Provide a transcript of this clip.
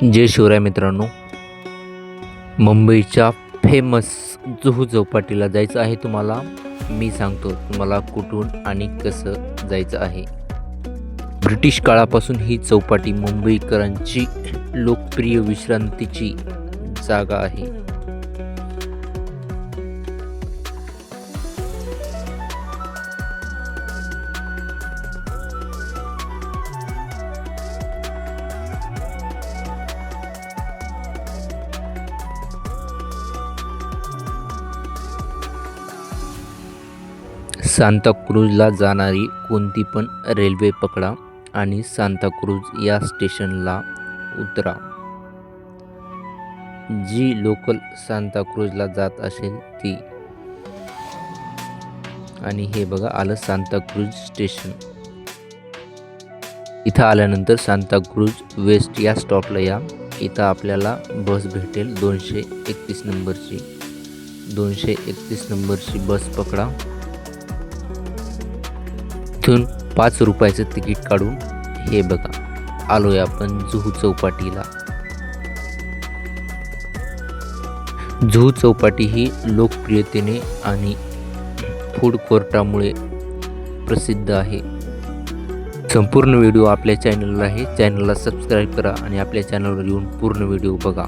जय शिवराय मित्रांनो, मुंबईच्या फेमस जुहू चौपाटीला जायचं आहे तुम्हाला. मी सांगतो तुम्हाला कुठून आणि कसं जायचं आहे. ब्रिटिश काळापासून ही चौपाटी मुंबईकरांची लोकप्रिय विश्रांतीची जागा आहे. सांताक्रूझला जाणारी कोणती पण रेल्वे पकडा आणि सांताक्रूझ या स्टेशनला उतरा. जी लोकल सांताक्रूझला जात असेल ती. आणि हे बघा आलं सांताक्रूझ स्टेशन. इथं आल्यानंतर सांताक्रूझ वेस्ट या स्टॉपला या. इथं आपल्याला बस भेटेल 231 नंबरची. 231 नंबरची बस पकडा. इथून 5 रुपयाचं तिकीट काढून हे बघा आलोय आपण जुहू चौपाटीला. जुहू चौपाटी ही लोकप्रियतेने आणि फूड कोर्टामुळे प्रसिद्ध आहे. संपूर्ण व्हिडिओ आपल्या चॅनलला आहे. चॅनलला सबस्क्राईब करा आणि आपल्या चॅनलवर येऊन पूर्ण व्हिडिओ बघा.